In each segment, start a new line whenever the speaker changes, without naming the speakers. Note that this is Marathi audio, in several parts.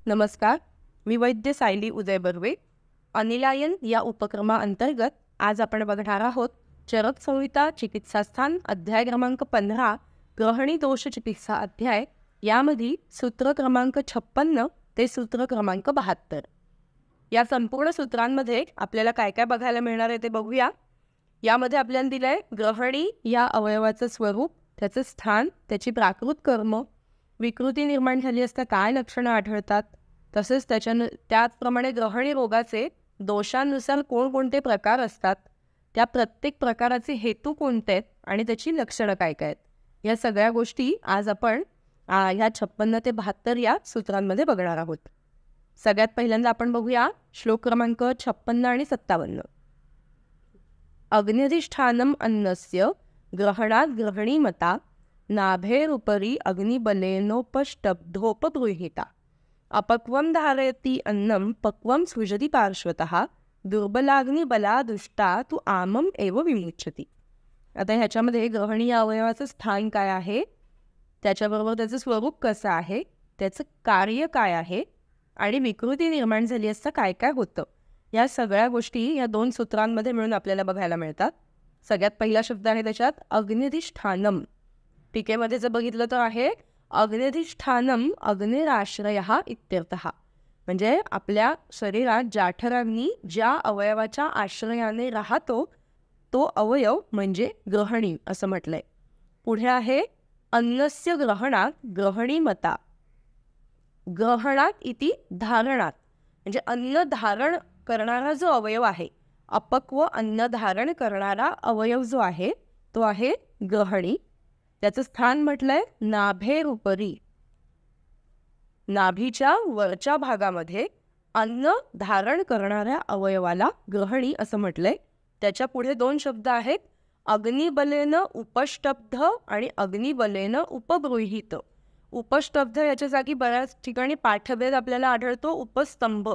नमस्कार, मी वैद्य सायली उदय बर्वे. अनिलायन या उपक्रमाअंतर्गत आज आपण बघणार आहोत चरक संहिता चिकित्सास्थान अध्याय क्रमांक 15 ग्रहणी दोष चिकित्सा अध्याय. यामध्ये सूत्र क्रमांक 56 ते सूत्र क्रमांक 72. या संपूर्ण सूत्रांमध्ये आपल्याला काय काय बघायला मिळणार आहे ते बघूया. यामध्ये आपल्याला दिलं आहे ग्रहणी या अवयवाचं स्वरूप, त्याचं स्थान, त्याची प्राकृत कर्म, विकृती निर्माण झाली असता काय लक्षणं आढळतात, तसेच त्याचप्रमाणे ग्रहणी रोगाचे दोषांनुसार कोणकोणते प्रकार असतात, त्या प्रत्येक प्रकाराचे हेतू कोणते आहेत आणि त्याची लक्षणं काय काय आहेत, या सगळ्या गोष्टी आज आपण ह्या 56 ते 72 या सूत्रांमध्ये बघणार आहोत. सगळ्यात पहिल्यांदा आपण बघूया श्लोक क्रमांक 56 आणि 57. अग्न्यधिष्ठानम अन्नस्य ग्रहणात ग्रहणीमता नाभेरुपरी अग्निबलेनोपष्टब्धोपगृहीता अपक्वम धारयति अन्नम पक्वम सृजति पार्श्वतः दुर्बलाग्निबलादुष्टा तू आमम एव विमुच्यति. आता ह्याच्यामध्ये ग्रहणी या अवयवाचं स्थान काय आहे, त्याच्याबरोबर त्याचं स्वरूप कसं आहे, त्याचं कार्य काय आहे आणि विकृती निर्माण झाली असता काय काय होतं, या सगळ्या गोष्टी या 2 सूत्रांमध्ये मिळून आपल्याला बघायला मिळतात. सगळ्यात पहिला शब्द आहे त्याच्यात अग्न्यधिष्ठानम. टीकेमध्ये जर बघितलं तर आहे अग्न्यधिष्ठानम अग्निराश्रयः इत्यर्थः. म्हणजे आपल्या शरीरात जाठराग्नी ज्या अवयवाच्या आश्रयाने राहतो तो अवयव म्हणजे ग्रहणी असं म्हटलंय. पुढे आहे अन्नस्य ग्रहणात ग्रहणीमता. ग्रहणात इति धारणात, म्हणजे अन्न धारण करणारा जो अवयव आहे, अपक्व अन्न धारण करणारा अवयव जो आहे तो आहे ग्रहणी. त्याचं स्थान म्हटलंय नाभेरुपरी. नाभीच्या वरच्या भागामध्ये अन्न धारण करणाऱ्या अवयवाला ग्रहणी असं म्हटलंय. त्याच्या पुढे 2 शब्द आहेत अग्निबलेन उपष्टब्ध आणि अग्निबलेन उपगृहीत. उपष्टब्ध याच्या जागी बऱ्याच ठिकाणी पाठभेद आपल्याला आढळतो. उपस्तंभ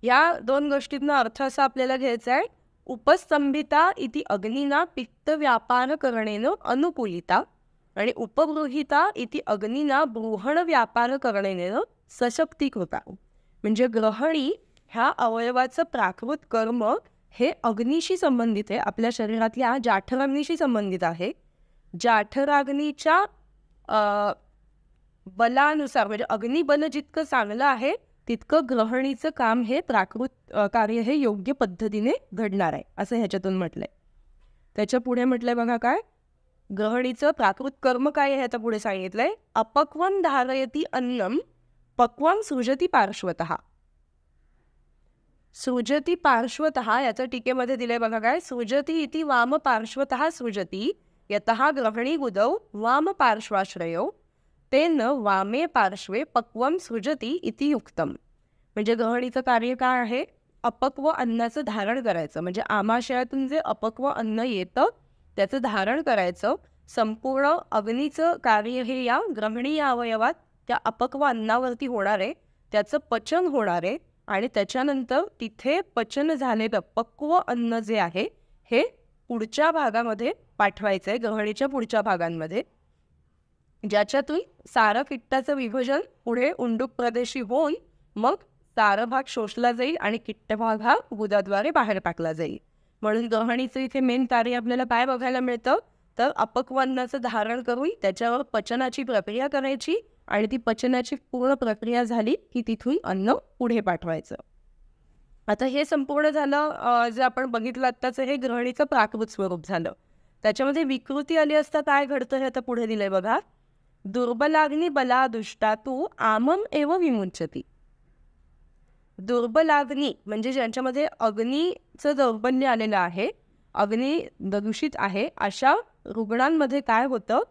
या 2 गोष्टींना अर्थ असा आपल्याला घ्यायचा आहे. उपस्तंभिता इति अग्निना पित्त व्यापार करणेन अनुकूलिता आणि उपगृहीता इति अग्निना बृहण व्यापार करणेन सशक्तीकृता. म्हणजे ग्रहणी ह्या अवयवाचं प्राकृत कर्म हे अग्नीशी संबंधित आहे, आपल्या शरीरातल्या जाठराग्नीशी संबंधित आहे. जाठराग्नीच्या बलानुसार, म्हणजे अग्निबल जितकं चांगलं आहे तितकं ग्रहणीचं काम हे प्राकृत कार्य हे योग्य पद्धतीने घडणार आहे असं ह्याच्यातून म्हटलंय. त्याच्या पुढे म्हटलंय बघा काय, ग्रहणीचं प्राकृत कर्म काय आहे ह्याच्या पुढे सांगितलंय अपक्वम धारयति अन्नम पक्वम सृजति पार्श्वतः. सृजति पार्श्वतः याचं टीकेमध्ये दिलंय बघा काय, सृजति इति वाम पार्श्वतः सृजति यतः ग्रहणी गुदौ वाम पार्श्वाश्रयो तेन वामे पार्श्वे पक्वम सृजति इति युक्तम. म्हणजे ग्रहणीचं कार्य काय आहे, अपक्व अन्नाचं धारण करायचं. म्हणजे आमाशयातून जे अपक्व अन्न येतं त्याचं धारण करायचं. संपूर्ण अग्नीचं कार्य हे या ग्रहणी या अवयवात त्या अपक्व अन्नावरती होणार आहे, त्याचं पचन होणार आहे आणि त्याच्यानंतर तिथे पचन झालेलं पक्व अन्न जे आहे हे पुढच्या भागामध्ये पाठवायचं आहे, ग्रहणीच्या पुढच्या भागांमध्ये, ज्याच्यातून सारकिट्टाचं विभाजन पुढे उंडूक प्रदेशी होऊन मग सार भाग शोषला जाईल आणि किट्ट भाग हा गुदाद्वारे बाहेर टाकला जाईल. म्हणून ग्रहणीचं इथे मेन कार्य आपल्याला काय बघायला मिळतं तर अपक्व अन्नाचं धारण करून त्याच्यावर पचनाची प्रक्रिया करायची आणि ती पचनाची पूर्ण प्रक्रिया झाली की तिथून अन्न पुढे पाठवायचं. आता हे संपूर्ण झालं जे आपण बघितलं आत्ताचं हे ग्रहणीचं प्राकृत स्वरूप झालं. त्याच्यामध्ये विकृती आली असता काय घडतं हे आता पुढे दिलंय बघा. दुर्बलाग्नी बलादुष्टा तू आमम एव विमुच्यति. दुर्बलाग्नी म्हणजे ज्यांच्यामध्ये अग्नीचं दौर्बल्य आलेलं आहे, अग्नी दूषित आहे, अशा रुग्णांमध्ये काय होतं,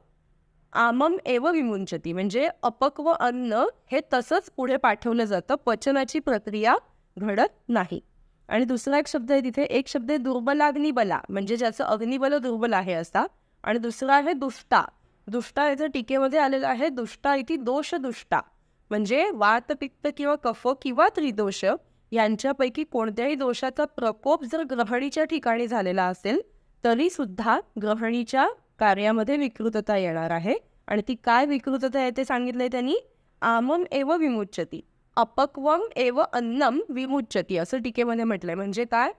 आमम एव विमुच्यति म्हणजे अपक्व अन्न हे तसंच पुढे पाठवलं जातं, पचनाची प्रक्रिया घडत नाही. आणि दुसरा एक शब्द आहे तिथे, एक शब्द आहे दुर्बलाग्नी बला म्हणजे ज्याचं अग्निबल दुर्बल आहे असा, आणि दुसरा आहे दुष्टा. दुष्टा याचं टीकेमध्ये आलेलं आहे दुष्टा इति दोष दुष्टा म्हणजे वात पित्त किंवा कफ किंवा त्रिदोष यांच्यापैकी कोणत्याही दोषाचा प्रकोप जर ग्रहणीच्या ठिकाणी झालेला असेल तरी सुद्धा ग्रहणीच्या कार्यामध्ये विकृतता येणार आहे. आणि ती काय विकृतता आहे ते सांगितलंय त्यांनी, आमम एव विमुच्यति. अपक्वम एव अन्नम विमुच्यती असं टीकेमध्ये म्हटलंय. म्हणजे काय,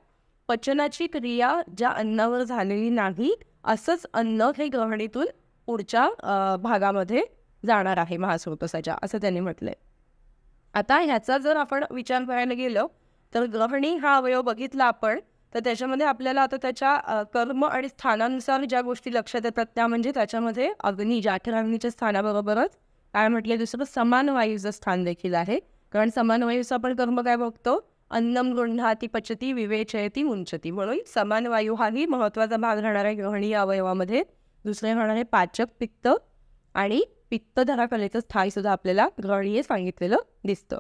पचनाची क्रिया ज्या अन्नावर झालेली नाही असंच अन्न हे ग्रहणीतून पुढच्या भागामध्ये जाणार आहे महास्रोतसाच्या, असं त्यांनी म्हटलंय. आता ह्याचा जर आपण विचार करायला गेलो तर ग्रहणी हा अवयव बघितला आपण, तर त्याच्यामध्ये आपल्याला आता त्याच्या कर्म आणि स्थानानुसार ज्या गोष्टी लक्षात येतात त्या म्हणजे त्याच्यामध्ये अग्नी, जाठराग्नीच्या स्थानाबरोबरच काय म्हटले दुसरं समान वायूचं स्थान देखील आहे. कारण समान वायूचं आपण कर्म काय बघतो, अन्नम गृह्णाती पचती विवेचयती मुंचती, म्हणून समान वायू हाही महत्त्वाचा भाग राहणार आहे ग्रहणी या अवयवामध्ये. दुसरे राहणार आहे पाचक पित्त, आणि पित्तधरा कलेचं स्थायी सुद्धा आपल्याला ग्रहणीय सांगितलेलं दिसतं.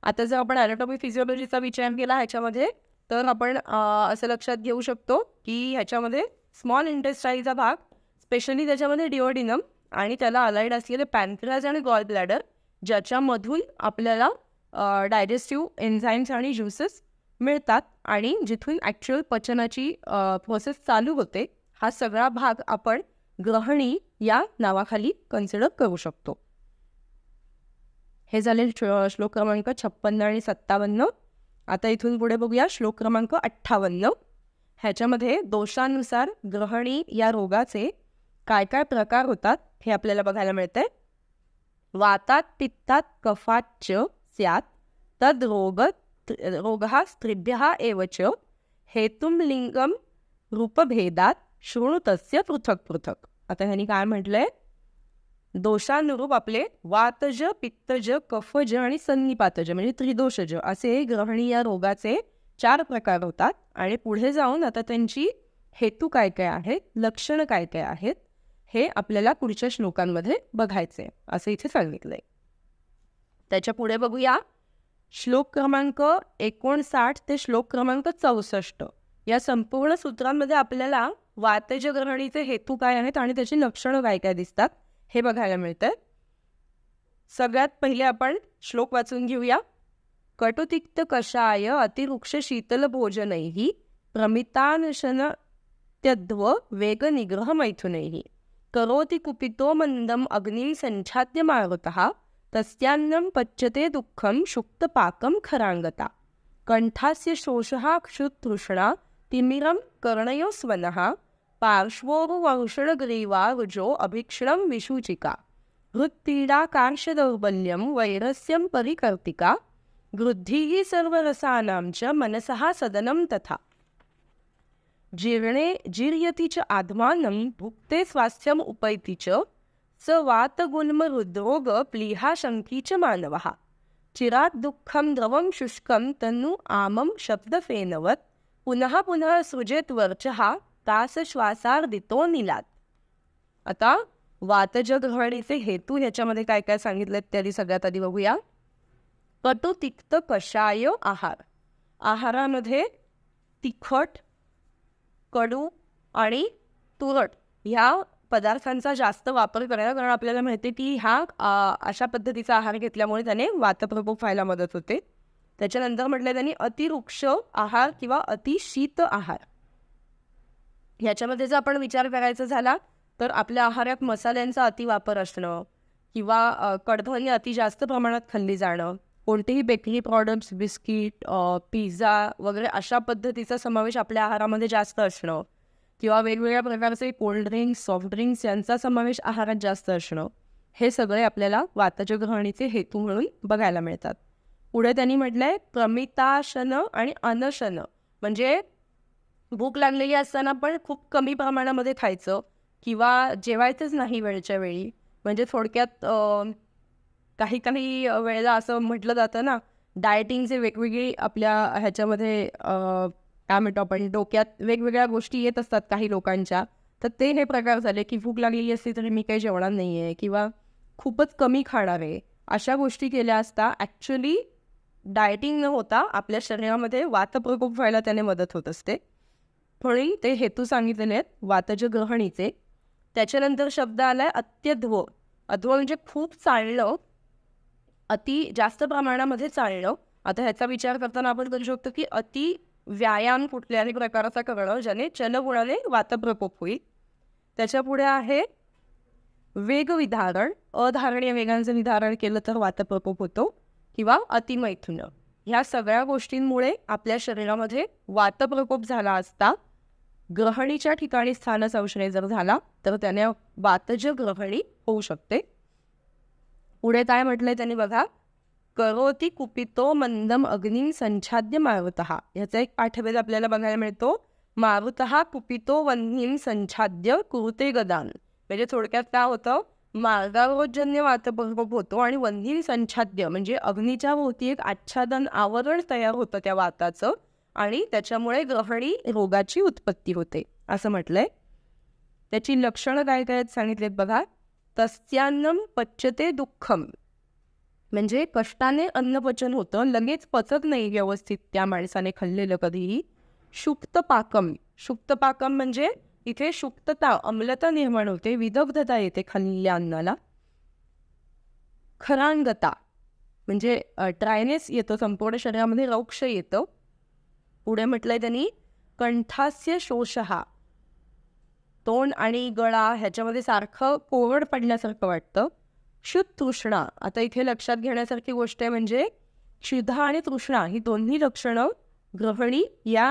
आता जर आपण ॲनाटॉमी फिजिओलॉजीचा विचार केला ह्याच्यामध्ये, तर आपण असं लक्षात घेऊ शकतो की ह्याच्यामध्ये स्मॉल इंटेस्टाईनचा भाग, स्पेशली त्याच्यामध्ये डिओडिनम आणि त्याला अलाइड असलेले पॅनक्रियाज आणि गॉल ब्लॅडर, ज्याच्यामधून आपल्याला डायजेस्टिव्ह एन्झाईम्स आणि ज्युसेस मिळतात आणि जिथून ॲक्च्युअल पचनाची प्रोसेस चालू होते, हा सगळा भाग आपण ग्रहणी या नावाखाली कन्सिडर करू शकतो. हे झाले श्लोक क्रमांक 56 आणि 57. आता इथून पुढे बघूया श्लोक क्रमांक 58. ह्याच्यामध्ये दोषानुसार ग्रहणी या रोगाचे काय काय प्रकार होतात हे आपल्याला बघायला मिळते. वातात पित्तात कफाच्च स्यात् तद रोगः स्त्रिभ्यः एव च हेतुं लिंगम रूपभेदात शृणु तस्य पृथक पृथक. आता ह्यांनी काय म्हटलंय, दोषानुरूप आपले वातज, पित्तज, कफज आणि सन्निपातज म्हणजे त्रिदोषज असे ग्रहणी या रोगाचे 4 प्रकार होतात. आणि पुढे जाऊन आता त्यांची हेतू काय काय आहेत, लक्षणं काय काय आहेत, हे आपल्याला पुढच्या श्लोकांमध्ये बघायचे असं इथे सांगितलंय. त्याच्या पुढे बघूया श्लोक क्रमांक 59 ते श्लोक क्रमांक 64. या संपूर्ण सूत्रांमध्ये आपल्याला वातज ग्रहणीचे हेतू काय आहेत आणि त्याची लक्षणं काय काय दिसतात हे बघायला मिळतं. सगळ्यात पहिले आपण श्लोक वाचून घेऊया. कटुतिक्त कषाय अतिरुक्ष शीतल भोजनैः प्रमितानशन त्यद्व वेग निग्रह मैथुनैः करोति कुपितो मंदम अग्नि संछाद्य मारुतः तस्यान्नं पच्यते दुःखं शुक्तपाकं खरांगता कंठास्य शोषः क्षुतृष्णा तिमिरं कर्णयो स्वनः पार्श्वोरुवंषणग्रीवा रुजो अभीक्षणं विशूचिका हृत्पीडा कार्शदौर्बल्यं वैरस्यं परिकर्तिका गृद्धिः सर्वरसानां च मनसः सदनं तथा जीर्णे जीर्यति च आत्मानं भुक्ते स्वास्थ्यम् उपैति च स वातगुल्म हृद्रोग प्लीहा शंकी च मानवः चिरात् दुःखं द्रवं शुष्कं तन्नु आमं शब्दफेनवत् पुनः पुनः सृजेत वर्चः तास श्वासार्दितो निलात. आता वातज ग्रहणीचे हेतू ह्याच्यामध्ये काय काय सांगितलेत त्याची सगळ्यात आधी बघूया. कटु तिक्त कषाय आहार, आहारामध्ये तिखट, कडू आणि तुरट ह्या पदार्थांचा जास्त वापर करायला, कारण आपल्याला माहिती की अशा पद्धतीचा आहार घेतल्यामुळे त्याने वातप्रकोप व्हायला मदत होते. त्याच्यानंतर म्हटलं त्यांनी अतिरुक्ष आहार किंवा अतिशीत आहार. ह्याच्यामध्ये जर आपण विचार करायचा झाला तर आपल्या आहारात मसाल्यांचा अतिवापर असणं किंवा कडधान्य अति जास्त प्रमाणात खाल्ली जाणं, कोणतेही बेकरी प्रॉडक्ट्स, बिस्किट, पिझ्झा वगैरे अशा पद्धतीचा समावेश आपल्या आहारामध्ये जास्त असणं किंवा वेगवेगळ्या प्रकारचे कोल्ड्रिंक्स, सॉफ्ट ड्रिंक्स यांचा समावेश आहारात जास्त असणं, हे सगळे आपल्याला वातज ग्रहणीचे हेतू म्हणून बघायला मिळतात. पुढे त्यांनी म्हटलंय प्रमिताशन आणि अनशन, म्हणजे भूक लागलेली असताना पण खूप कमी प्रमाणामध्ये खायचं किंवा जेवायचंच नाही वेळच्या वेळी. म्हणजे थोडक्यात काही काही वेळेला असं म्हटलं जातं ना, डायटिंगचे वेगवेगळी आपल्या ह्याच्यामध्ये काय म्हणतो आपण, डोक्यात वेगवेगळ्या गोष्टी येत असतात काही लोकांच्या. तर ते हे प्रकार झाले की भूक लागलेली असली तरी मी काही जेवणार नाही आहे किंवा खूपच कमी खाणार आहे, अशा गोष्टी केल्या असता ॲक्च्युली डायटिंग न होता आपल्या शरीरामध्ये वातप्रकोप व्हायला त्याने मदत होत असते. म्हणून ते हेतू सांगितलेले आहेत वातज ग्रहणीचे. त्याच्यानंतर शब्द आलाय अत्यध्व. अध्व म्हणजे खूप चालणं, अति जास्त प्रमाणामध्ये चालणं. आता ह्याचा विचार करताना आपण करू शकतो की अति व्यायाम कुठल्याही प्रकारचा करणं ज्याने चलगुणाने वातप्रकोप होईल. त्याच्या पुढे आहे वेगविधारण. अधारणीय वेगांचं निधारण केलं तर वातप्रकोप होतो. किंवा अतिमैथुन ह्या सगळ्या गोष्टींमुळे आपल्या शरीरामध्ये वातप्रकोप झाला असता ग्रहणीच्या ठिकाणी स्थानसंशय जर झाला तर त्याने वातज ग्रहणी होऊ शकते. पुढे काय म्हटलंय त्यांनी बघा, करोती कुपितो मंदम अग्निं संछाद्य मारुतः. ह्याचा एक पाठभेद आपल्याला बघायला मिळतो. मारुतः कुपितो वह्निं संछाद्य कुरुते गदान. म्हणजे थोडक्यात काय होतं, मार्गावरोजन्य वातप्रकोप होतो आणि वह्निं संछाद्य म्हणजे अग्नीच्या भोवती एक आच्छादन आवरण तयार होतं त्या वाताचं आणि त्याच्यामुळे ग्रहणी रोगाची उत्पत्ती होते असं म्हटलंय. त्याची लक्षणं काय काय सांगितलेत बघा. तस्यान्नम पच्यते दुःखम म्हणजे कष्टाने अन्नपचन होतं, लगेच पचत नाही व्यवस्थित त्या माणसाने खाल्लेलं कधीही. शुक्तपाकम, शुक्तपाकम म्हणजे इथे शुक्तता अम्लता निर्माण होते, विदग्धता येते खाल्लेल्या अन्नाला. खरांगता म्हणजे ड्रायनेस येतो संपूर्ण शरीरामध्ये, रौक्ष येतं. पुढे म्हटलंय त्यांनी कंठास्य शोषहा, तोंड आणि गळा ह्याच्यामध्ये सारखं कोरड पडल्यासारखं वाटतं. क्षुध तृष्णा, आता इथे लक्षात घेण्यासारखी गोष्ट आहे म्हणजे क्षुधा आणि तृष्णा ही दोन्ही लक्षणं ग्रहणी या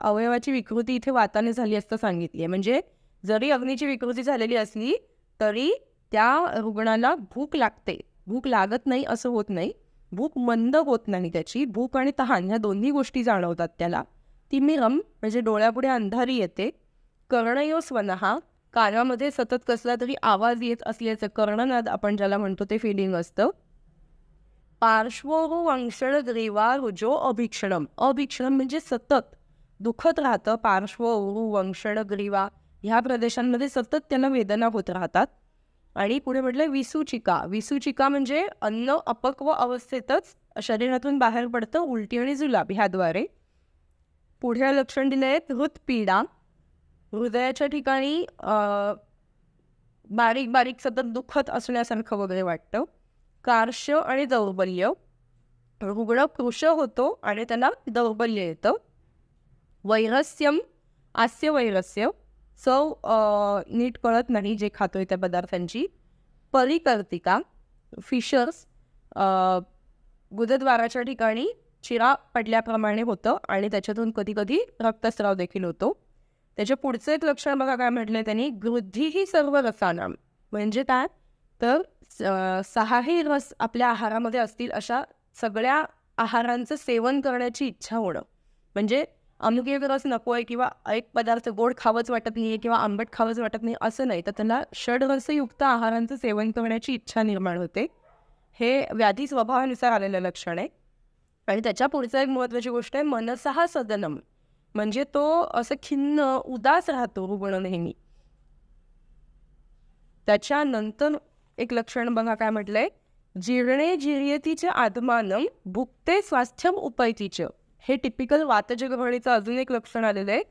अवयवाची विकृती इथे वाताने झाली असतं सांगितली आहे. म्हणजे जरी अग्नीची विकृती झालेली असली तरी त्या रुग्णाला भूक लागते, भूक लागत नाही असं होत नाही, भूक मंद होत नाही, त्याची भूक आणि तहान ह्या दोन्ही गोष्टी जाणवतात त्याला. तिमिरम म्हणजे डोळ्यापुढे अंधारी येते. कर्णयो स्वनहा, कानामध्ये सतत कसला तरी आवाज येत असल्याचं कर्णनाद आपण ज्याला म्हणतो ते फिलिंग असतं. पार्श्ववंक्षण ग्रीवा रुजो अभीक्षणम, अभीक्षणम म्हणजे सतत दुखत राहतं. पार्श्ववंक्षण ग्रीवा ह्या प्रदेशांमध्ये सतत त्यांना वेदना होत राहतात. आणि पुढे म्हटलं विसूचिका, विसूचिका म्हणजे अन्न अपक्व अवस्थेतच शरीरातून बाहेर पडतं उलटी आणि जुलाब ह्याद्वारे. पुढे लक्षण दिले आहेत हृदपीडा, हृदयाच्या ठिकाणी बारीक बारीक सतत दुखत असण्यासारखं वगैरे वाटतं. कार्श्य आणि दौर्बल्य, रुग्ण कृश होतो आणि त्यांना दौर्बल्य येतं. वैरस्यम, आस्य वैरस्य, चव नीट कळत नाही जे खातोय त्या पदार्थांची. परिकर्तिका, फिशर्स, गुदद्वाराच्या ठिकाणी चिरा पडल्याप्रमाणे होतं आणि त्याच्यातून कधी कधी रक्तस्राव देखील होतो. त्याच्या पुढचं एक लक्षण बघा काय म्हटलंय त्यांनी, गृद्धी ही सर्व रसानाम म्हणजे काय तर सहाही रस आपल्या आहारामध्ये असतील अशा सगळ्या आहारांचं सेवन करण्याची इच्छा होणं. म्हणजे अमुक एक रस नको आहे किंवा एक पदार्थ गोड खावंच वाटत नाही आहे किंवा आंबट खावंच वाटत नाही असं नाही, तर त्याला षड्रसयुक्त आहारांचं सेवन करण्याची इच्छा निर्माण होते. हे व्याधी स्वभावानुसार आलेलं लक्षण आहे. आणि त्याच्या पुढचं एक महत्त्वाची गोष्ट आहे मनसहा सदनम म्हणजे तो असं खिन्न उदास राहतो रुग्ण नेहमी. त्याच्यानंतर एक लक्षण बघा काय म्हटलंय, जीर्णे जिर्यतीचे आत्मानम भुक्ते स्वास्थ्यम उपैतीचं. हे टिपिकल वातज ग्रहणीचं अजून एक लक्षण आलेलं आहे.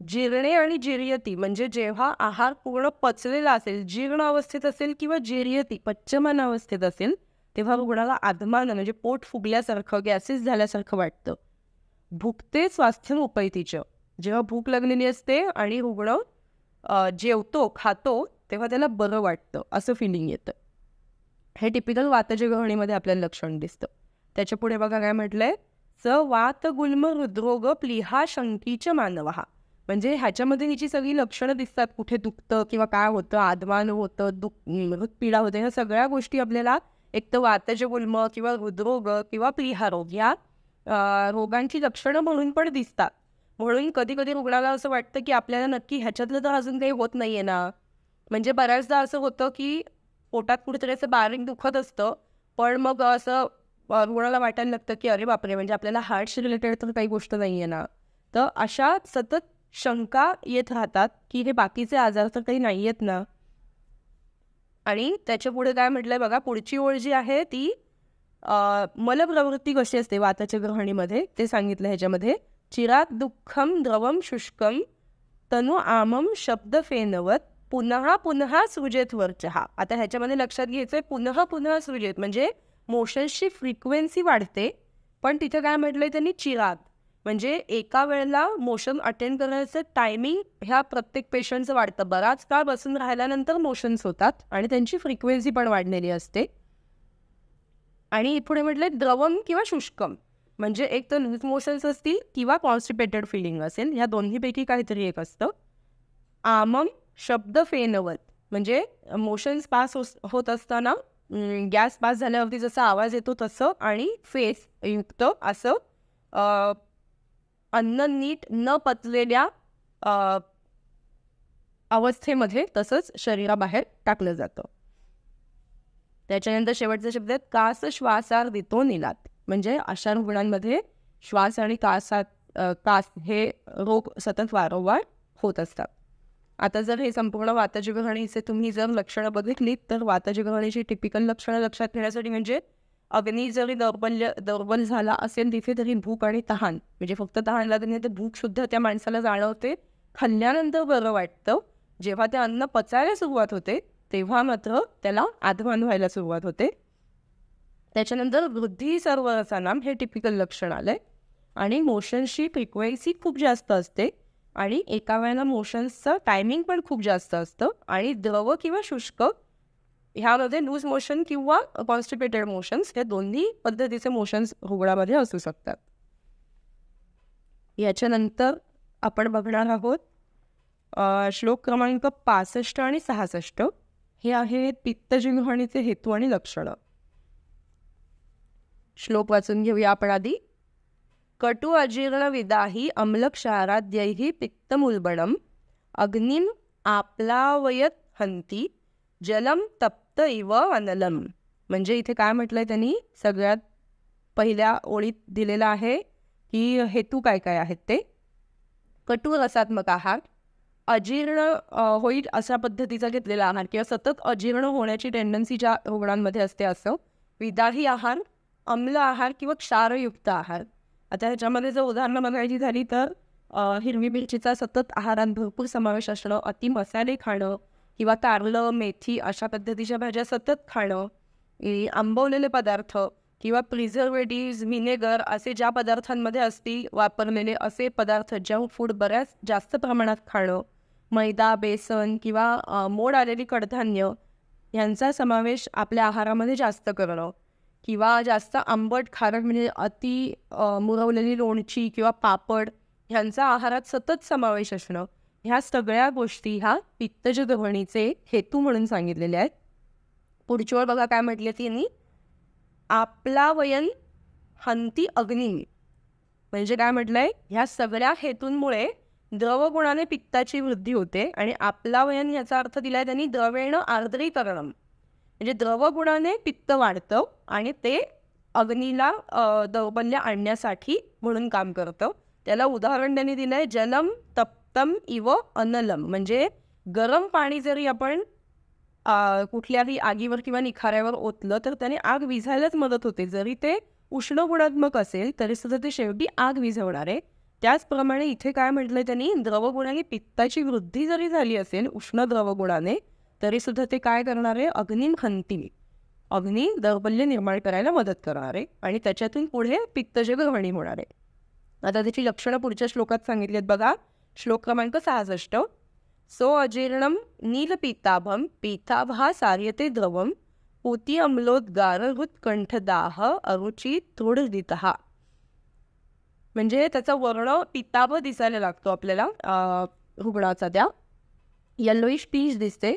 जीर्णे आणि जिर्यती म्हणजे जेव्हा आहार पूर्ण पचलेला असेल, जीर्ण अवस्थेत असेल किंवा जिर्यती पच्यमान अवस्थेत असेल तेव्हा रुग्णाला आत्मान म्हणजे पोट फुगल्यासारखं गॅसेस झाल्यासारखं वाटतं. भुक्ते स्वास्थ्यम उपैतीचं, जेव्हा भूक लागलेली असते आणि रुग्ण जेवतो खातो तेव्हा त्याला बरं वाटतं असं फिलिंग येतं. हे टिपिकल वातज ग्रहणीमध्ये आपल्याला लक्षण दिसतं. त्याच्या पुढे बघा काय म्हटलंय, स वात गुल्म हृद्रोग प्लिहा शंकीच मानवहा म्हणजे ह्याच्यामध्ये हिची सगळी लक्षणं दिसतात. कुठे दुखतं किंवा काय होतं, आदमान होतं, हृदपीडा होते, ह्या सगळ्या गोष्टी आपल्याला एक तर वातज गुल्म किंवा हृदरोग किंवा प्लिहा रोग या रोगांची लक्षणं म्हणून पण दिसतात. म्हणून कधी कधी रुग्णाला असं वाटतं की आपल्याला नक्की ह्याच्यातलं तर अजून काही होत नाहीये ना. म्हणजे बऱ्याचदा असं होतं की पोटात कुठेतरी असं बारीक दुखत असतं पण मग असं रुग्णाला वाटायला लागतं की अरे बापरे म्हणजे आपल्याला हार्टशी रिलेटेड तर काही गोष्ट नाही आहे ना. तर अशा सतत शंका येत राहतात की हे बाकीचे आजार तर काही नाही आहेत ना. आणि त्याच्या पुढे काय म्हटलंय बघा, पुढची ओळ जी आहे ती मलप्रवृत्ती कशी असते वाताच्या ग्रहणीमध्ये ते सांगितलं ह्याच्यामध्ये. चिरात दुःखम द्रवम शुष्कम तनु आमम शब्द फेनवत पुन्हा पुन्हा सृजेत वरचहा. आता ह्याच्यामध्ये लक्षात घ्यायचंय पुन्हा पुन्हा सृजेत म्हणजे मोशन्सची फ्रिक्वेन्सी वाढते पण तिथे काय म्हटलंय त्यांनी चिरात म्हणजे एका वेळेला मोशन अटेंड करण्याचं टायमिंग ह्या प्रत्येक पेशंटचं वाढतं. बराच काळ बसून राहिल्यानंतर मोशन्स होतात आणि त्यांची फ्रिक्वेन्सी पण वाढलेली असते. आणि पुढे म्हटलंय द्रवम किंवा शुष्कम, म्हणजे एक तर लूज मोशन्स असतील किंवा कॉन्स्टिपेटेड फिलिंग असेल, ह्या दोन्हीपैकी काहीतरी एक असतं. आमम शब्द फेनवत, म्हणजे मोशन्स पास होत असताना गॅस पास झाल्यावरती जसा आवाज येतो तसं, आणि फेस युक्त असं अन्न नीट न पचलेल्या अवस्थेमध्ये तसंच शरीराबाहेर टाकलं जातं. त्याच्यानंतर शेवटचा शब्द आहे कास श्वासार देतो निलात, म्हणजे अशा रुग्णांमध्ये श्वास आणि कास हे रोग सतत वारंवार होत असतात. आता जर हे संपूर्ण वातजिगरणीचे तुम्ही जर लक्षणं बघितलीत तर वातजिगरणीची टिपिकल लक्षणं लक्षात घेण्यासाठी म्हणजे अग्नी जरी दुर्बल झाला असेल तिथे तरी भूक आणि तहान, म्हणजे फक्त तहान लागत नाही तर भूक सुद्धा त्या माणसाला जाणवते. खाल्ल्यानंतर बरं वाटतं. जेव्हा ते अन्न पचायला सुरुवात होते तेव्हा मात्र त्याला आधमान व्हायला सुरुवात होते. त्याच्यानंतर वृद्धी सर्व रसानाम हे टिपिकल लक्षण आलंय. आणि मोशन्सची फ्रिक्वेन्सी खूप जास्त असते आणि एका वेळेला मोशन्सचं टायमिंग पण खूप जास्त असतं. आणि द्रव किंवा शुष्क ह्यामध्ये लूज मोशन किंवा कॉन्स्टिपेटेड मोशन्स हे दोन्ही पद्धतीचे मोशन्स रुग्णामध्ये असू शकतात. याच्यानंतर आपण बघणार आहोत श्लोक क्रमांक 65 आणि 66 हे आहेत पित्तजिघाणीचे हेतू आणि लक्षणं. श्लोक वाचून घेऊया आपण आधी. कटु अजीर्ण विदाही अम्लक्षाराद्यैः पित्तमुल्बणम अग्निम आप्लावयत हंती जलम तप्त इव अनलम. म्हणजे इथे काय म्हटलंय त्यांनी, सगळ्यात पहिल्या ओळीत दिलेलं आहे की हेतू काय काय आहेत ते. कटू रसात्मक आहार, अजीर्ण होईल अशा पद्धतीचा घेतलेला आहार किंवा सतत अजीर्ण होण्याची टेंडन्सी ज्या रुग्णांमध्ये असते असं. विदाही आहार, अम्ल आहार किंवा क्षारयुक्त आहार. आता ह्याच्यामध्ये जर उदाहरणं बघायची झाली तर हिरवी मिरचीचा सतत आहारात भरपूर समावेश असणं, अति मसाले खाणं किंवा कारलं मेथी अशा पद्धतीच्या भाज्या सतत खाणं, आंबवलेले पदार्थ किंवा प्रिझर्वेटिव्ज व्हिनेगर असे ज्या पदार्थांमध्ये असतील वापरलेले असे पदार्थ जंक फूड बऱ्याच जास्त प्रमाणात खाणं, मैदा बेसन किंवा मोड आलेली कडधान्य यांचा समावेश आपल्या आहारामध्ये जास्त करणं किंवा जास्त आंबट खारट म्हणजे अति मुरवलेली लोणची किंवा पापड ह्यांचा आहारात सतत समावेश असणं, ह्या सगळ्या गोष्टी ह्या पित्तजिघाणीचे हेतू म्हणून सांगितलेले आहेत. पुढच्या वेळ बघा काय म्हटले त्यांनी, आप्लावयन हंती अग्नी, म्हणजे काय म्हटलंय, ह्या सगळ्या हेतूंमुळे द्रवगुणाने पित्ताची वृद्धी होते. आणि आप्लावयन याचा अर्थ दिलाय त्यांनी द्रवेण आर्द्रीकरणम, म्हणजे द्रवगुणाने पित्त वाढतं आणि ते अग्नीला दौर्बल्य आणण्यासाठी म्हणून काम करतं. त्याला उदाहरण त्यांनी दिलंय जलम तप्तम इव अनलम, म्हणजे गरम पाणी जरी आपण कुठल्याही आगीवर किंवा निखाऱ्यावर ओतलं तर त्याने आग विझायलाच मदत होते. जरी ते उष्ण गुणात्मक असेल तरी सुद्धा ते शेवटी आग विझवणार आहे. त्याचप्रमाणे इथे काय म्हटलंय त्यांनी, द्रवगुणाने पित्ताची वृद्धी जरी झाली असेल उष्ण द्रवगुणाने तरी सुद्धा ते काय करणार आहे, अग्निम हंती, अग्नी दौर्बल्य निर्माण करायला मदत करणार आहे आणि त्याच्यातून पुढे पित्तजिघाणी होणार आहे. आता त्याची लक्षणं पुढच्या श्लोकात सांगितली आहेत बघा. श्लोक क्रमांक 66. सो अजीर्णम नीलपीताभम पीताभा सार्यते द्रवम पोती अम्लोद्गार हृत्कंठदाह अरुची तृढदितः. म्हणजे त्याचा वर्ण पिताभ दिसायला लागतो आपल्याला रुग्णाचा. त्या येल्लोइश पीच दिसते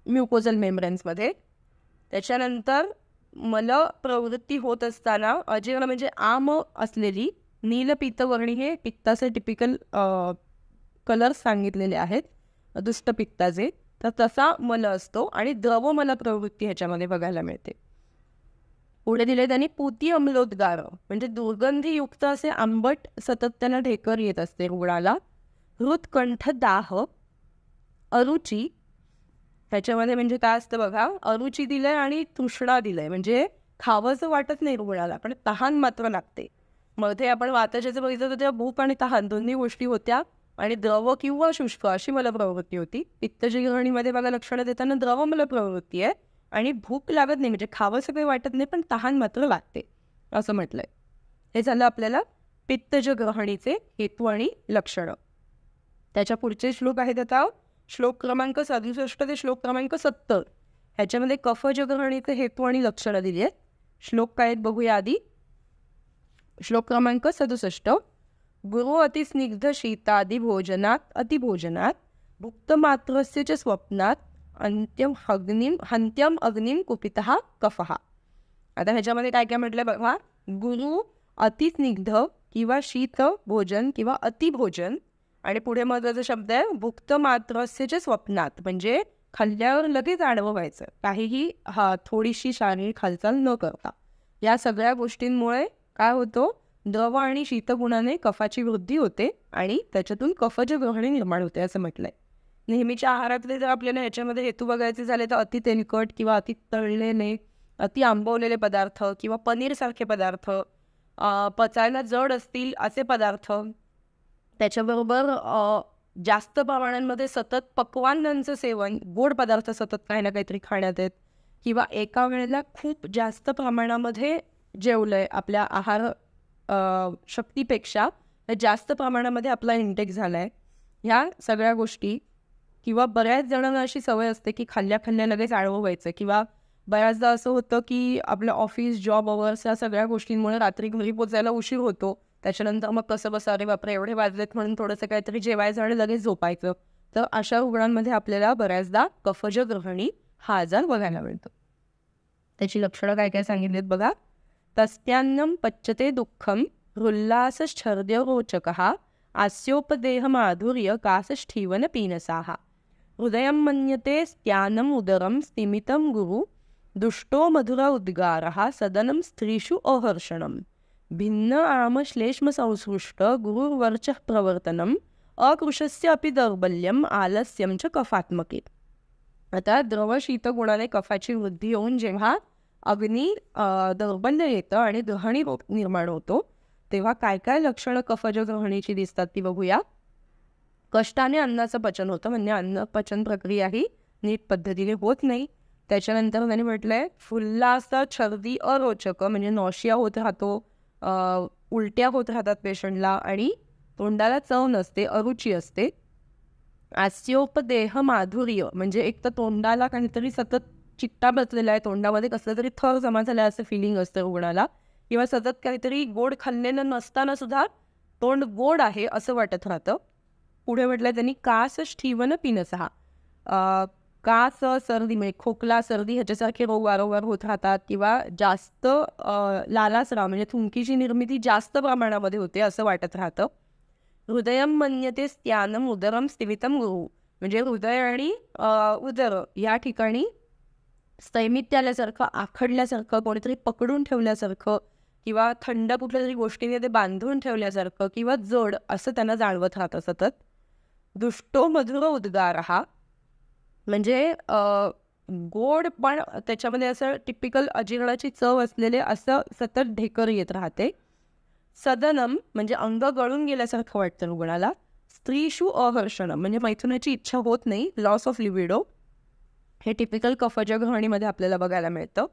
म्युकोजल मेम्ब्रेन्समध्ये. त्याच्यानंतर मल प्रवृत्ती होत असताना अजीर्ण म्हणजे आम असलेली नीलपित्तवर्णी हे पित्ताचे टिपिकल कलर्स सांगितलेले आहेत दुष्ट पित्ताचे, तर तसा मल असतो आणि द्रवमल प्रवृत्ती ह्याच्यामध्ये बघायला मिळते. पुढे दिले त्यांनी पूती अम्लोद्गार, म्हणजे दुर्गंधीयुक्त असे आंबट सतत त्यांना ढेकर येत असते रुग्णाला. हृत्कंठ दाह, अरुची ह्याच्यामध्ये म्हणजे काय असतं बघा, अरुची दिलंय आणि तृष्णा दिलंय, म्हणजे खावंसं वाटत नाही रुग्णाला पण तहान मात्र लागते. मध्ये आपण वाताच्याचं बघितलं तर तेव्हा भूक आणि तहान दोन्ही गोष्टी होत्या आणि द्रव किंवा शुष्क अशी मला प्रवृत्ती होती. पित्तजिघाणीमध्ये बघा लक्षणं देताना द्रव मला प्रवृत्ती आहे आणि भूक लागत नाही, म्हणजे खावंसं काही वाटत नाही पण तहान मात्र लागते असं म्हटलंय. हे झालं आपल्याला पित्तजिघाणीचे हेतू आणि लक्षणं. त्याच्या पुढचे श्लोक आहेत आता श्लोक क्रमांक 67 ते श्लोक क्रमांक 70. ह्याच्यामध्ये कफजिघाणीचे हेतू आणि लक्षणं दिली आहेत. श्लोक काय आहेत बघूया आधी. श्लोक क्रमांक 67. गुरु अतिस्निग्ध शीतादि भोजनात अतिभोजनात भुक्तमात्रस्य च स्वप्नात हंत्यम अग्निम कुपितः कफः. आता ह्याच्यामध्ये काय काय म्हटलं बघा. गुरु अतिस्निग्ध किंवा शीत भोजन किंवा अतिभोजन, आणि पुढे महत्त्वाचा शब्द आहे भुक्तमात्रस्य च स्वप्नात, म्हणजे खाल्ल्यावर लगेच आडवं व्हायचं, काहीही थोडीशी शारीरिक हालचाल न करता. या सगळ्या गोष्टींमुळे काय होतं, द्रव आणि शीतगुणाने कफाची वृद्धी होते आणि त्याच्यातून कफज ग्रहणी निर्माण होते असं म्हटलंय. नेहमीच्या आहारातले जर आपल्याला ह्याच्यामध्ये हेतू बघायचे झाले तर अति तेलकट किंवा अति तळलेले, अति आंबवलेले पदार्थ किंवा पनीरसारखे पदार्थ, पचायला जड असतील असे पदार्थ, त्याच्याबरोबर जास्त प्रमाणांमध्ये सतत पक्वान्नांचं सेवन, गोड पदार्थ सतत काही ना काहीतरी खाण्यात आहेत, किंवा एका वेळेला खूप जास्त प्रमाणामध्ये जेवलंय, आपल्या आहार शक्तीपेक्षा जास्त प्रमाणामध्ये आपला इंटेक झाला आहे, ह्या सगळ्या गोष्टी, किंवा बऱ्याच जणांना अशी सवय असते की खाल्ल्या लगेच आडवं व्हायचं, किंवा बऱ्याचदा असं होतं की आपलं ऑफिस, जॉब अवर्स या सगळ्या गोष्टींमुळे रात्री घरी पोचायला उशीर होतो, त्याच्यानंतर मग कसं बसं अरे बापरे एवढे वाजलेत म्हणून थोडंसं काहीतरी जेवायचं आणि लगेच झोपायचं. तर अशा रुग्णांमध्ये आपल्याला बऱ्याचदा कफज ग्रहणी हा आजार बघायला मिळतो. त्याची लक्षणं काय काय सांगितलीत बघा. तस्यान्नं पच्यते दुःखम हृल्लासश्चर्द्य रोचकः आस्योपदेह माधुर्य कासष्ठीवन पीनसाः हृदयं मन्यते स्त्यानम् उदरं स्तिमितं गुरु दुष्टो मधुर उद्गारः सदनं स्त्रीषु अहर्षणं भिन्न आमश्लेष्म संसृष्ट गुरुर्वर्चः प्रवर्तनम अकृशस्य अपि दौर्बल्यम आलस्यम च कफात्मके. आता द्रव शीतगुणाने कफाची वृद्धी होऊन जेव्हा अग्नी दौर्बल्य येतं आणि ग्रहणी निर्माण होतो, तेव्हा काय काय लक्षणं कफज ग्रहणीची दिसतात ती बघूया. कष्टाने अन्नाचं पचन होतं, म्हणजे अन्न पचन प्रक्रिया ही नीट पद्धतीने होत नाही. त्याच्यानंतर त्यांनी म्हटलंय फुल्लास छर्दी अरोचक, म्हणजे नॉशिया होत राहतो, उलट्या होत राहतात पेशंटला, आणि तोंडाला चव नसते, अरुची असते. आस्योपदेह माधुर्य, म्हणजे एक तर तोंडाला काहीतरी सतत चिकटा बसलेला आहे, तोंडामध्ये कसलं तरी थर जमा झाला असं फिलिंग असतं रुग्णाला, किंवा सतत काहीतरी गोड खाल्लेलं नसताना सुद्धा तोंड गोड आहे असं वाटत राहतं. पुढे म्हटलं त्यांनी कासष्ठीवन पीनसः, कास सर्दी, म्हणजे खोकला सर्दी ह्याच्यासारखे रोग वारंवार होत राहतात, किंवा जास्त लालासरा म्हणजे थुंकीची निर्मिती जास्त प्रमाणामध्ये होते असं वाटत राहतं. हृदयं मन्यते स्त्यानम उदरम स्तिमितं गुरु, म्हणजे हृदय आणि उदर या ठिकाणी स्थैमित्य आल्यासारखं, आखडल्यासारखं, कोणीतरी पकडून ठेवल्यासारखं, किंवा थंड कुठल्या तरी गोष्टीने ते बांधून ठेवल्यासारखं, किंवा जड असं त्यांना जाणवत राहतं सतत. दुष्टो मधुर उद्गारः, म्हणजे गोड पण त्याच्यामध्ये असं टिपिकल अजीर्णाची चव असलेले असं सतत ढेकर येत राहते. सदनम, म्हणजे अंग गळून गेल्यासारखं वाटतं रुग्णाला. स्त्रीषु अहर्षणम, म्हणजे मैथुनाची इच्छा होत नाही, लॉस ऑफ लिबिडो, हे टिपिकल कफज ग्रहणीमध्ये आपल्याला बघायला मिळतं.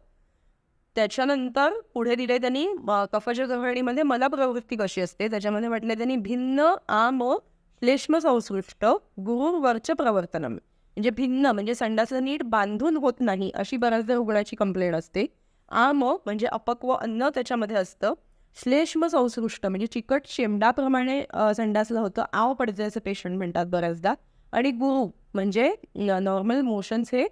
त्याच्यानंतर पुढे दिले त्यांनी कफज ग्रहणीमध्ये मलप्रवृत्ती कशी असते, त्याच्यामध्ये म्हटलं त्यांनी भिन्न आम श्लेष्म संसृष्ट गुरुर्वर्च प्रवर्तनम, म्हणजे भिन्न म्हणजे संडासं नीट बांधून होत नाही अशी बऱ्याचदा रुग्णाची कंप्लेंट असते. आम म्हणजे अपक्व अन्न त्याच्यामध्ये असतं. श्लेष्म संसृष्ट म्हणजे चिकट शेंडाप्रमाणे संडासला होतं, आव पडते असं पेशंट म्हणतात बऱ्याचदा. आणि गुरु म्हणजे नॉर्मल मोशन्स हे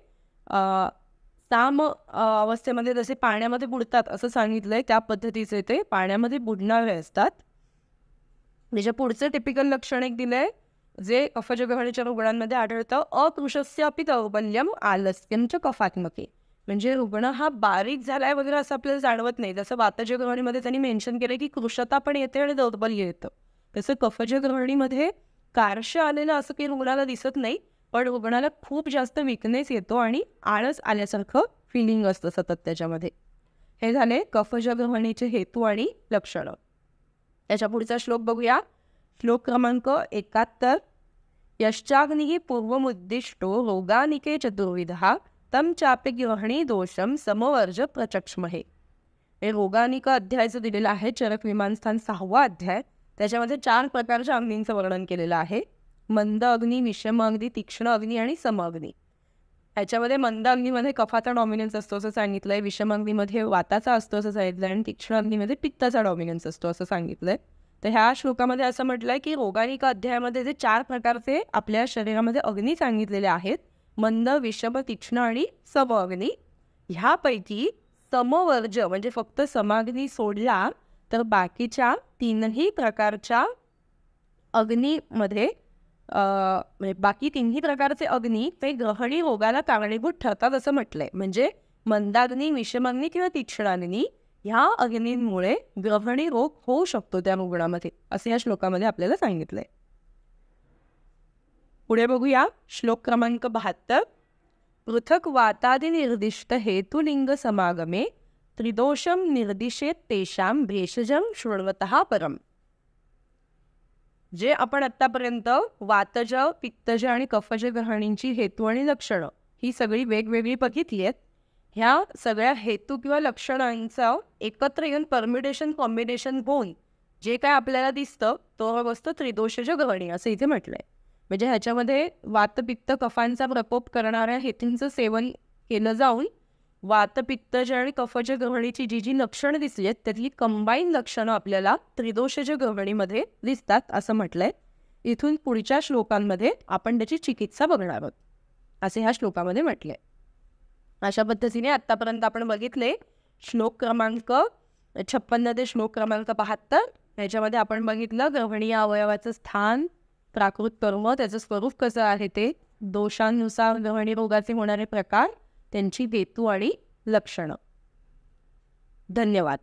साम अवस्थेमध्ये जसे पाण्यामध्ये बुडतात असं सांगितलंय, त्या पद्धतीचे ते पाण्यामध्ये बुडणारे असतात. त्याच्या पुढचे टिपिकल लक्षण एक दिलंय जे कफज ग्रहणीच्या रुग्णांमध्ये आढळतं. अकृशस्य अपि दौर्बल्यम आलस्यम च कफात्मके, म्हणजे रुग्ण हा बारीक झालाय वगैरे असं आपल्याला जाणवत नाही. जसं वातज ग्रहणीमध्ये त्यांनी मेन्शन केलं की कृशता पण येते आणि दौर्बल्य येतं, तसं कफज ग्रहणीमध्ये कार्श आलेलं असं काही रुग्णाला दिसत नाही, पण रुग्णाला खूप जास्त विकनेस येतो आणि आळस आल्यासारखं फिलिंग असतं सतत त्याच्यामध्ये. हे झाले कफज ग्रहणीचे हेतू आणि लक्षणं. त्याच्या पुढचा श्लोक बघूया. श्लोक क्रमांक 71. यश्चाग्निः पूर्वमुद्दिष्टो रोगानिके चतुर्विधः तम चापे ग्रहणी दोषम समवर्ज प्रचक्ष्महे. हे रोगानिका अध्यायाचं दिलेलं आहे, चरक विमानस्थान 6वा अध्याय. त्याच्यामध्ये 4 प्रकारच्या अग्नींचं वर्णन केलेलं आहे. मंद अग्नी, विषम अग्नी, तीक्ष्ण अग्नी आणि सम अग्नी. ह्याच्यामध्ये मंद अग्नीमध्ये कफाचा डॉमिनन्स असतो असं सांगितलंय, विषम अग्नीमध्ये वाताचा असतो असं सांगितलंय आणि तीक्ष्ण अग्नीमध्ये पित्ताचा डॉमिनन्स असतो असं सांगितलंय. तर ह्या श्लोकामध्ये असं म्हटलंय की रोगानिका अध्यायामध्ये जे 4 प्रकारचे आपल्या शरीरामध्ये अग्नी सांगितलेले आहेत, मंद, विषम, तीक्ष्ण आणि सम अग्नी, ह्यापैकी समवर्ज म्हणजे फक्त समाग्नी सोडला तर बाकीच्या 3ही प्रकारच्या अग्नीमध्ये म्हणजे बाकी 3ही प्रकारचे अग्नी ते ग्रहणी रोगाला कारणीभूत ठरतात असं म्हटलंय. म्हणजे मंदाग्नी, विषमाग्नी किंवा तीक्ष्णाग्नी ह्या अग्नींमुळे ग्रहणी रोग होऊ शकतो त्या रुग्णामध्ये, असं या श्लोकामध्ये आपल्याला सांगितलंय. पुढे बघूया श्लोक क्रमांक 72. पृथक वातादि निर्दिष्ट हेतुलिंग समागमे त्रिदोषम निर्दिशेत तेषाम भेषजम शृण्वतः परम. जे आपण आत्तापर्यंत वातज, पित्तज आणि कफज ग्रहणींची हेतू आणि लक्षणं ही सगळी वेगवेगळी बघितली आहेत. ह्या सगळ्या हेतू किंवा लक्षणांचं एकत्र येऊन परम्युटेशन कॉम्बिनेशन होऊन जे काय आपल्याला दिसतं तो असतं त्रिदोषज ग्रहणी असं इथे म्हटलंय. म्हणजे ह्याच्यामध्ये वात, पित्त, कफांचा प्रकोप करणाऱ्या हेतूंचं सेवन केलं जाऊन वात, पित्तज आणि कफज ग्रहणीची जी जी लक्षणं दिसली आहेत त्यातली कंबाईन लक्षणं आपल्याला त्रिदोषज ग्रहणीमध्ये दिसतात असं म्हटलंय. इथून पुढच्या श्लोकांमध्ये आपण त्याची चिकित्सा बघणार आहोत असे ह्या श्लोकामध्ये म्हटलंय. अशा पद्धतीने आत्तापर्यंत आपण बघितले श्लोक क्रमांक 56 ते श्लोक क्रमांक 72. ह्याच्यामध्ये आपण बघितलं ग्रहणी या अवयवाचं स्थान, प्राकृत कर्म, त्याचं स्वरूप कसं आहे ते, दोषांनुसार ग्रहणी रोगाचे होणारे प्रकार, त्यांची हेतू आणि लक्षणं. धन्यवाद.